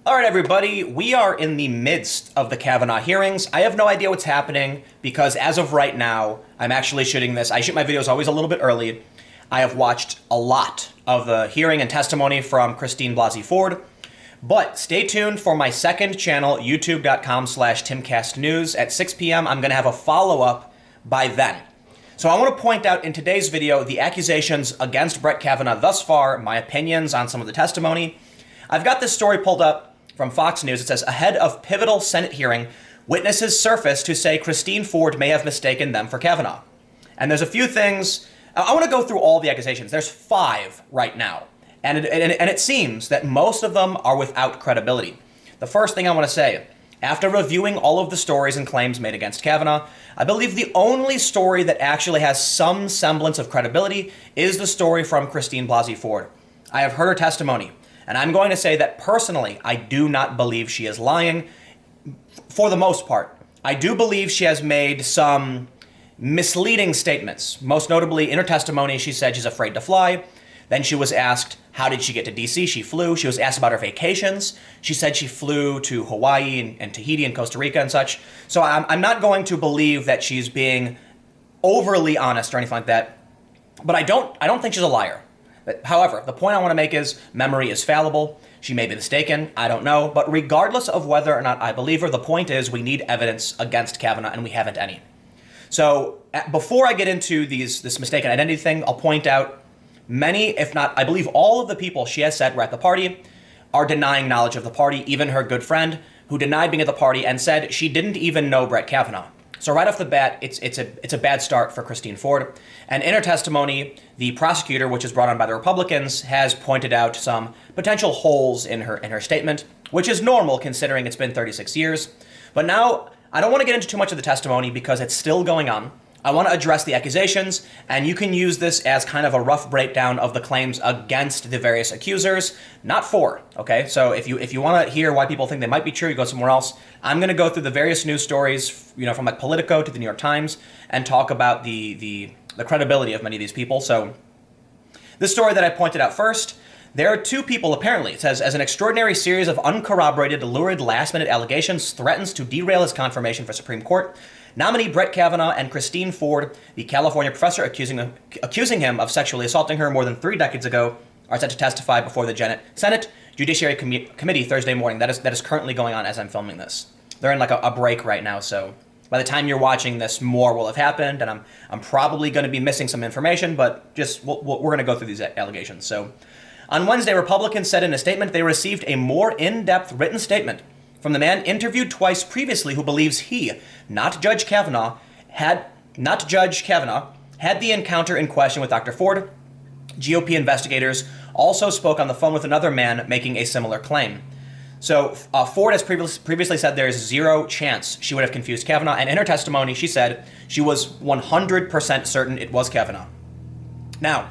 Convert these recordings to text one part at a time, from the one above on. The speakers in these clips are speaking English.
All right, everybody, we are in the midst of the Kavanaugh hearings. I have no idea what's happening because as of right now, I'm actually shooting this. I shoot my videos always a little bit early. I have watched a lot of the hearing and testimony from Christine Blasey Ford, but stay tuned for my second channel, youtube.com/TimCastNews. At 6 p.m., I'm going to have a follow-up by then. So I want to point out in today's video the accusations against Brett Kavanaugh thus far, my opinions on some of the testimony. I've got this story pulled up from Fox News. It says, ahead of pivotal Senate hearing, witnesses surfaced who say Christine Ford may have mistaken them for Kavanaugh. And there's a few things. I want to go through all the accusations. There's 5 right now. And it seems that most of them are without credibility. The first thing I want to say, after reviewing all of the stories and claims made against Kavanaugh, I believe the only story that actually has some semblance of credibility is the story from Christine Blasey Ford. I have heard her testimony. And I'm going to say that personally, I do not believe she is lying for the most part. I do believe she has made some misleading statements. Most notably, in her testimony, she said she's afraid to fly. Then she was asked, how did she get to D.C.? She flew. She was asked about her vacations. She said she flew to Hawaii and Tahiti and Costa Rica and such. So I'm not going to believe that she's being overly honest or anything like that. But I don't think she's a liar. However, the point I want to make is memory is fallible. She may be mistaken. I don't know. But regardless of whether or not I believe her, the point is we need evidence against Kavanaugh, and we haven't any. So before I get into this mistaken identity thing, I'll point out many, if not, I believe all of the people she has said were at the party are denying knowledge of the party. Even her good friend who denied being at the party and said she didn't even know Brett Kavanaugh. So right off the bat, it's a bad start for Christine Ford. And in her testimony, the prosecutor, which is brought on by the Republicans, has pointed out some potential holes in her statement, which is normal considering it's been 36 years. But now, I don't want to get into too much of the testimony because it's still going on. I want to address the accusations, and you can use this as kind of a rough breakdown of the claims against the various accusers, not for, okay? So if you want to hear why people think they might be true, you go somewhere else. I'm going to go through the various news stories, from like Politico to the New York Times, and talk about the credibility of many of these people. So this story that I pointed out first, there are 2 people, apparently. It says, as an extraordinary series of uncorroborated, lurid, last-minute allegations threatens to derail his confirmation for Supreme Court, nominee Brett Kavanaugh and Christine Ford, the California professor accusing him of sexually assaulting her more than 3 decades ago, are set to testify before the Senate Judiciary Committee Thursday morning. That is currently going on as I'm filming this. They're in like a break right now, so by the time you're watching this, more will have happened, and I'm probably going to be missing some information, but just we're going to go through these allegations. So on Wednesday, Republicans said in a statement they received a more in-depth written statement from the man interviewed twice previously who believes he, not Judge Kavanaugh, had the encounter in question with Dr. Ford. GOP investigators also spoke on the phone with another man making a similar claim. So Ford has previously said there is 0 chance she would have confused Kavanaugh, and in her testimony she said she was 100% certain it was Kavanaugh. Now,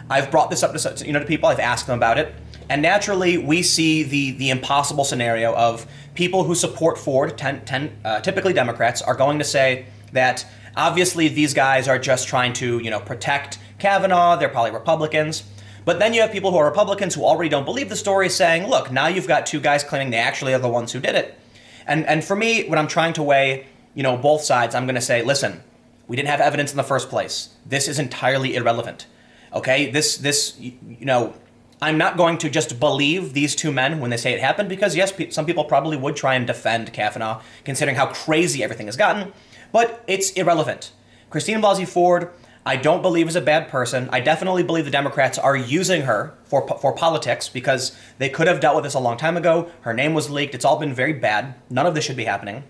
I've brought this up to people, I've asked them about it, and naturally we see the impossible scenario of people who support Ford, typically Democrats, are going to say that obviously these guys are just trying to protect Kavanaugh, they're probably Republicans. But then you have people who are Republicans who already don't believe the story saying, look, now you've got 2 guys claiming they actually are the ones who did it. And for me, when I'm trying to weigh, both sides, I'm going to say, listen, we didn't have evidence in the first place. This is entirely irrelevant. Okay? I'm not going to just believe these 2 men when they say it happened because, yes, some people probably would try and defend Kavanaugh considering how crazy everything has gotten, but it's irrelevant. Christine Blasey Ford, I don't believe is a bad person. I definitely believe the Democrats are using her for politics because they could have dealt with this a long time ago. Her name was leaked. It's all been very bad. None of this should be happening.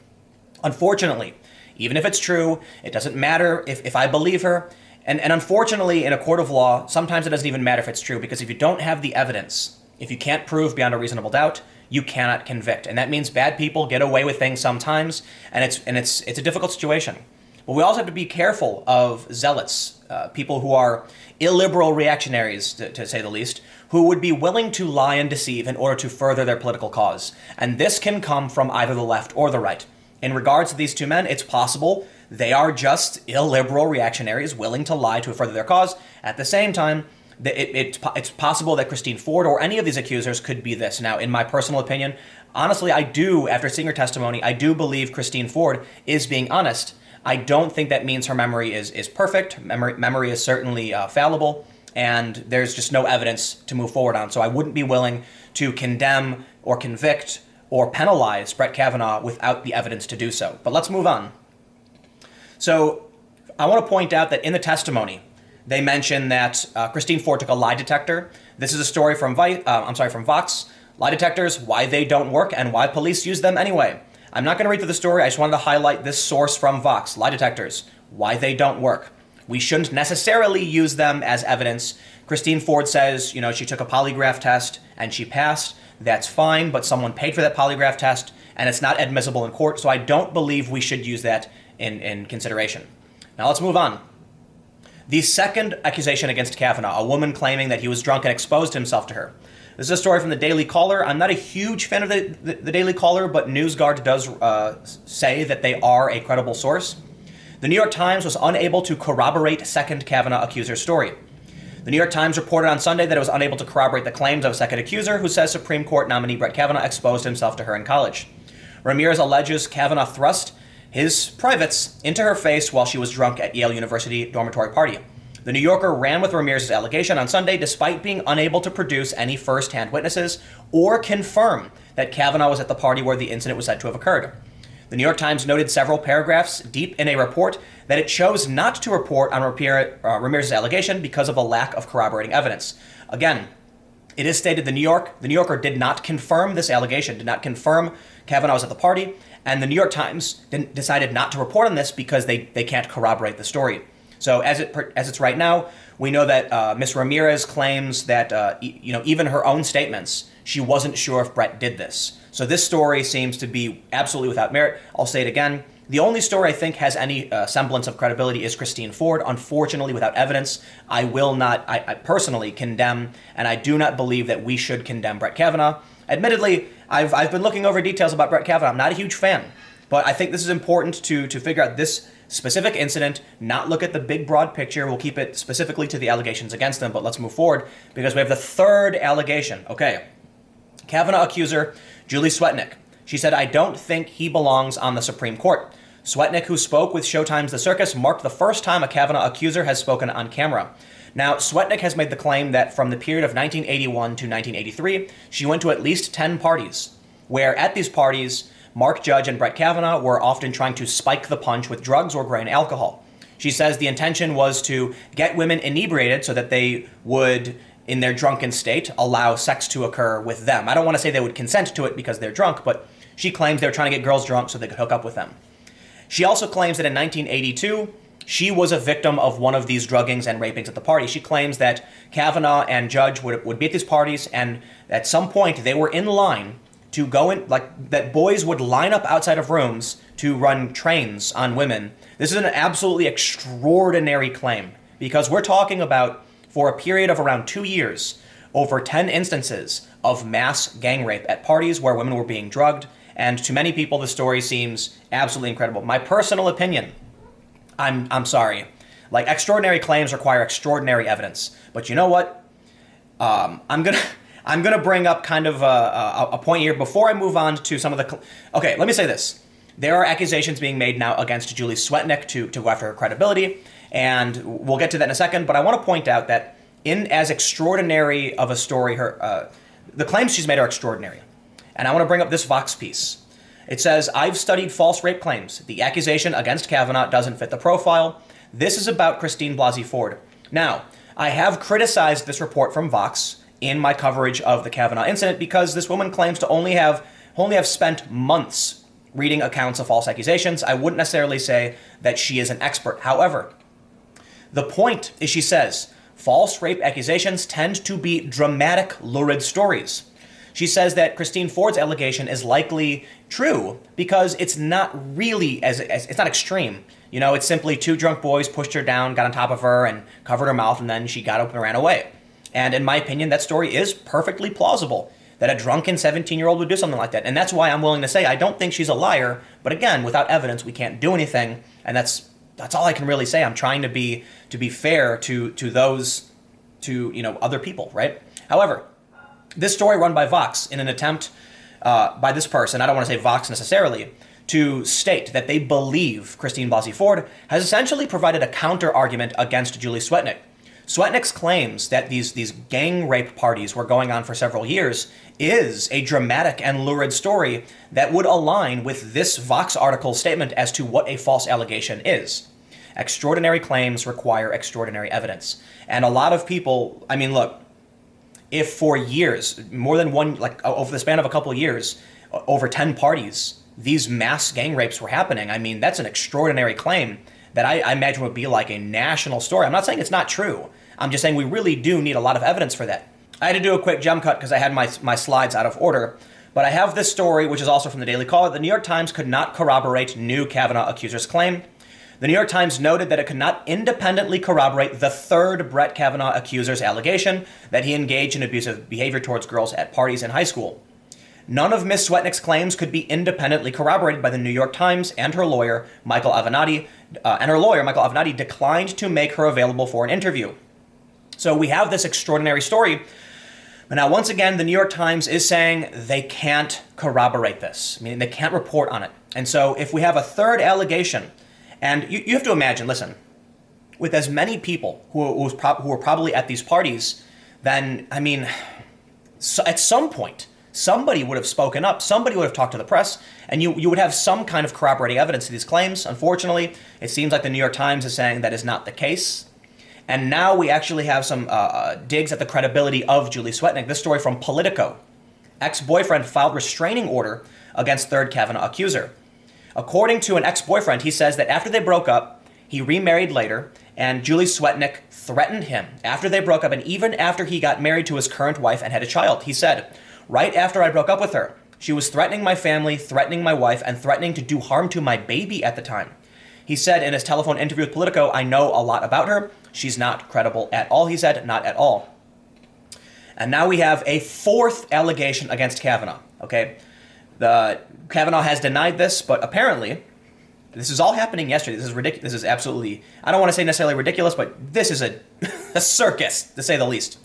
Unfortunately, even if it's true, it doesn't matter if I believe her. And unfortunately, in a court of law, sometimes it doesn't even matter if it's true because if you don't have the evidence, if you can't prove beyond a reasonable doubt, you cannot convict. And that means bad people get away with things sometimes, and it's a difficult situation. But we also have to be careful of zealots, people who are illiberal reactionaries, to say the least, who would be willing to lie and deceive in order to further their political cause. And this can come from either the left or the right. In regards to these 2 men, it's possible they are just illiberal reactionaries willing to lie to further their cause. At the same time, It's possible that Christine Ford or any of these accusers could be this. Now, in my personal opinion, honestly, after seeing her testimony, I do believe Christine Ford is being honest. I don't think that means her memory is perfect. Memory is certainly fallible, and there's just no evidence to move forward on. So I wouldn't be willing to condemn or convict or penalize Brett Kavanaugh without the evidence to do so. But let's move on. So I want to point out that in the testimony, they mention that Christine Ford took a lie detector. This is a story from Vox. Lie detectors, why they don't work and why police use them anyway. I'm not going to read through the story. I just wanted to highlight this source from Vox. Lie detectors, why they don't work. We shouldn't necessarily use them as evidence. Christine Ford says, she took a polygraph test and she passed. That's fine, but someone paid for that polygraph test and it's not admissible in court, so I don't believe we should use that in consideration. Now let's move on. The second accusation against Kavanaugh, a woman claiming that he was drunk and exposed himself to her. This is a story from the Daily Caller. I'm not a huge fan of the Daily Caller, but NewsGuard does say that they are a credible source. The New York Times was unable to corroborate second Kavanaugh accuser's story. The New York Times reported on Sunday that it was unable to corroborate the claims of a second accuser who says Supreme Court nominee Brett Kavanaugh exposed himself to her in college. Ramirez alleges Kavanaugh thrust his privates into her face while she was drunk at Yale University dormitory party. The New Yorker ran with Ramirez's allegation on Sunday despite being unable to produce any first-hand witnesses or confirm that Kavanaugh was at the party where the incident was said to have occurred. The New York Times noted several paragraphs deep in a report that it chose not to report on Ramirez's allegation because of a lack of corroborating evidence. Again, it is stated the New Yorker did not confirm this allegation, did not confirm Kavanaugh was at the party, and the New York Times decided not to report on this because they can't corroborate the story. So as it's right now, we know that Ms. Ramirez claims that even her own statements, she wasn't sure if Brett did this. So this story seems to be absolutely without merit. I'll say it again. The only story I think has any semblance of credibility is Christine Ford. Unfortunately, without evidence, I personally condemn, and I do not believe that we should condemn Brett Kavanaugh. Admittedly, I've been looking over details about Brett Kavanaugh. I'm not a huge fan, but I think this is important to figure out this specific incident, not look at the big broad picture. We'll keep it specifically to the allegations against them, but let's move forward because we have the third allegation. Okay. Kavanaugh accuser Julie Swetnick. She said, I don't think he belongs on the Supreme Court. Swetnick, who spoke with Showtime's The Circus, marked the first time a Kavanaugh accuser has spoken on camera. Now, Swetnick has made the claim that from the period of 1981 to 1983, she went to at least 10 parties, where at these parties, Mark Judge and Brett Kavanaugh were often trying to spike the punch with drugs or grain alcohol. She says the intention was to get women inebriated so that they would, in their drunken state, allow sex to occur with them. I don't want to say they would consent to it because they're drunk, but she claims they were trying to get girls drunk so they could hook up with them. She also claims that in 1982, she was a victim of one of these druggings and rapings at the party. She claims that Kavanaugh and Judge would be at these parties, and at some point they were in line to go in, that boys would line up outside of rooms to run trains on women. This is an absolutely extraordinary claim because we're talking about, for a period of around 2 years, over 10 instances of mass gang rape at parties where women were being drugged. And to many people, the story seems absolutely incredible. My personal opinion, I'm sorry. Extraordinary claims require extraordinary evidence. But you know what? I'm gonna bring up kind of a point here before I move on to some of the... Okay, let me say this. There are accusations being made now against Julie Swetnick to go after her credibility, and we'll get to that in a second, but I want to point out that in as extraordinary of a story, the claims she's made are extraordinary. And I want to bring up this Vox piece. It says, I've studied false rape claims. The accusation against Kavanaugh doesn't fit the profile. This is about Christine Blasey Ford. Now, I have criticized this report from Vox in my coverage of the Kavanaugh incident because this woman claims to only have spent months reading accounts of false accusations. I wouldn't necessarily say that she is an expert. However, the point is, she says, false rape accusations tend to be dramatic, lurid stories. She says that Christine Ford's allegation is likely true because it's not really it's not extreme. It's simply two drunk boys pushed her down, got on top of her, and covered her mouth, and then she got up and ran away. And in my opinion, that story is perfectly plausible, that a drunken 17-year-old would do something like that. And that's why I'm willing to say I don't think she's a liar, but again, without evidence, we can't do anything, and that's all I can really say. I'm trying to be fair to those to other people, right? However, this story run by Vox in an attempt by this person, I don't want to say Vox necessarily, to state that they believe Christine Blasey Ford has essentially provided a counter argument against Julie Swetnick. Swetnick's claims that these gang rape parties were going on for several years is a dramatic and lurid story that would align with this Vox article's statement as to what a false allegation is. Extraordinary claims require extraordinary evidence. And a lot of people, I mean, look, if for years, more than one, like over the span of a couple of years, over 10 parties, these mass gang rapes were happening, I mean, that's an extraordinary claim that I imagine would be like a national story. I'm not saying it's not true. I'm just saying we really do need a lot of evidence for that. I had to do a quick jump cut because I had my slides out of order, but I have this story, which is also from the Daily Caller. The New York Times could not corroborate new Kavanaugh accuser's claim. The New York Times noted that it could not independently corroborate the third Brett Kavanaugh accuser's allegation that he engaged in abusive behavior towards girls at parties in high school. None of Ms. Swetnick's claims could be independently corroborated by the New York Times, and her lawyer, Michael Avenatti, declined to make her available for an interview. So we have this extraordinary story, but now once again, the New York Times is saying they can't corroborate this, meaning they can't report on it. And so if we have a third allegation, and you have to imagine, listen, with as many people who were probably at these parties, then, I mean, so at some point, somebody would have spoken up, somebody would have talked to the press, and you would have some kind of corroborating evidence to these claims. Unfortunately, it seems like the New York Times is saying that is not the case. And now we actually have some digs at the credibility of Julie Swetnick. This story from Politico. Ex-boyfriend filed restraining order against third Kavanaugh accuser. According to an ex-boyfriend, he says that after they broke up, he remarried later, and Julie Swetnick threatened him after they broke up, and even after he got married to his current wife and had a child. He said, "Right after I broke up with her, she was threatening my family, threatening my wife, and threatening to do harm to my baby at the time." He said in his telephone interview with Politico, "I know a lot about her. She's not credible at all," he said, "not at all." And now we have a fourth allegation against Kavanaugh, okay? Kavanaugh has denied this, but apparently, this is all happening yesterday. This is ridiculous. This is absolutely, I don't want to say necessarily ridiculous, but this is a circus, to say the least.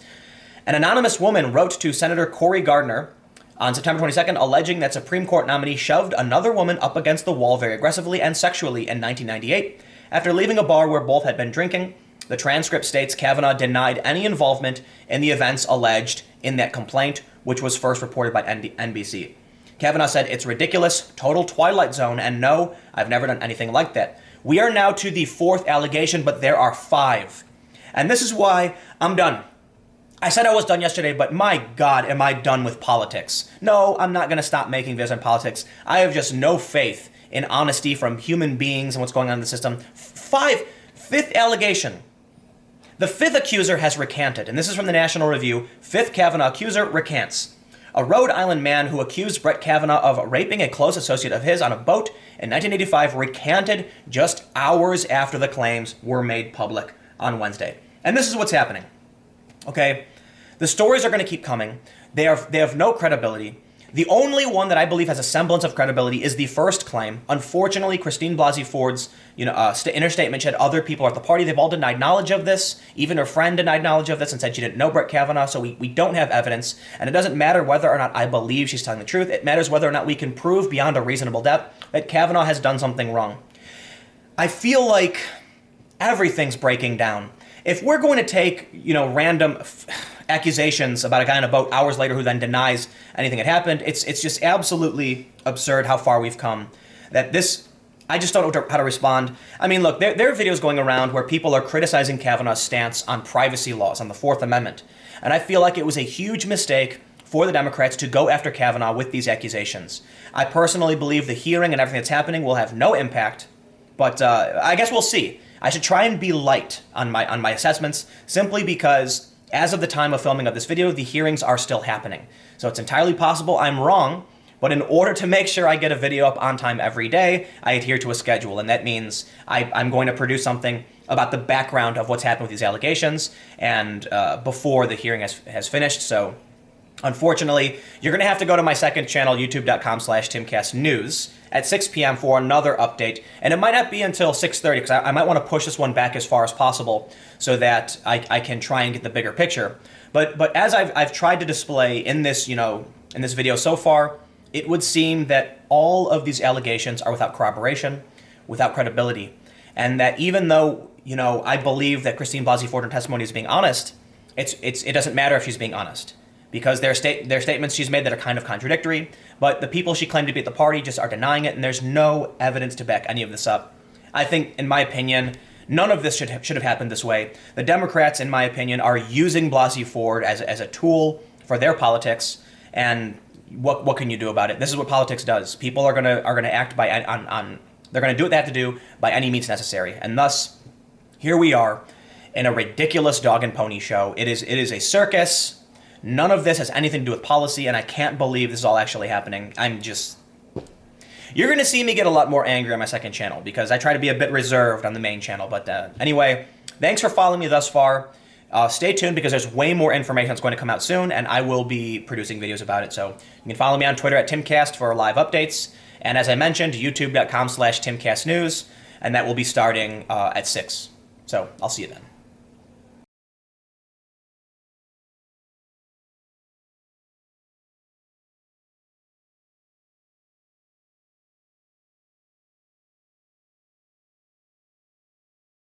An anonymous woman wrote to Senator Cory Gardner on September 22nd, alleging that Supreme Court nominee shoved another woman up against the wall very aggressively and sexually in 1998 after leaving a bar where both had been drinking. The transcript states Kavanaugh denied any involvement in the events alleged in that complaint, which was first reported by NBC. Kavanaugh said, "It's ridiculous, total Twilight Zone, and no, I've never done anything like that." We are now to the fourth allegation, but there are 5. And this is why I'm done. I said I was done yesterday, but my God, am I done with politics. No, I'm not going to stop making videos on politics. I have just no faith in honesty from human beings and what's going on in the system. Fifth allegation. The fifth accuser has recanted, and this is from the National Review. Fifth Kavanaugh accuser recants. A Rhode Island man who accused Brett Kavanaugh of raping a close associate of his on a boat in 1985 recanted just hours after the claims were made public on Wednesday. And this is what's happening. Okay, the stories are going to keep coming. They have no credibility. The only one that I believe has a semblance of credibility is the first claim. Unfortunately, Christine Blasey Ford's inner statement, she had other people at the party. They've all denied knowledge of this. Even her friend denied knowledge of this and said she didn't know Brett Kavanaugh, so we don't have evidence. And it doesn't matter whether or not I believe she's telling the truth. It matters whether or not we can prove beyond a reasonable doubt that Kavanaugh has done something wrong. I feel like everything's breaking down. If we're going to take, random accusations about a guy on a boat hours later who then denies anything had happened, it's just absolutely absurd how far we've come. I just don't know how to respond. I mean, look, there are videos going around where people are criticizing Kavanaugh's stance on privacy laws, on the Fourth Amendment. And I feel like it was a huge mistake for the Democrats to go after Kavanaugh with these accusations. I personally believe the hearing and everything that's happening will have no impact, but I guess we'll see. I should try and be light on my assessments, simply because as of the time of filming of this video, the hearings are still happening. So it's entirely possible I'm wrong, but in order to make sure I get a video up on time every day, I adhere to a schedule, and that means I'm going to produce something about the background of what's happened with these allegations and before the hearing has finished. So Unfortunately, you're going to have to go to my second channel, youtube.com/timcastnews, at 6 p.m. for another update. And it might not be until 6:30, because I might want to push this one back as far as possible so that I can try and get the bigger picture. But as I've tried to display in this, in this video so far, it would seem that all of these allegations are without corroboration, without credibility. And that even though, I believe that Christine Blasey Ford in testimony is being honest, it doesn't matter if she's being honest, because there are statements she's made that are kind of contradictory, but the people she claimed to be at the party just are denying it, and there's no evidence to back any of this up. I think, in my opinion, none of this should have happened this way. The Democrats, in my opinion, are using Blasey Ford as a tool for their politics, and what can you do about it? This is what politics does. People are gonna act they're gonna do what they have to do by any means necessary, and thus, here we are in a ridiculous dog and pony show. It is a circus. None of this has anything to do with policy, and I can't believe this is all actually happening. You're going to see me get a lot more angry on my second channel, because I try to be a bit reserved on the main channel. But anyway, thanks for following me thus far. Stay tuned, because there's way more information that's going to come out soon, and I will be producing videos about it. So you can follow me on Twitter at Timcast for live updates. And as I mentioned, youtube.com/TimcastNews, and that will be starting at 6. So I'll see you then.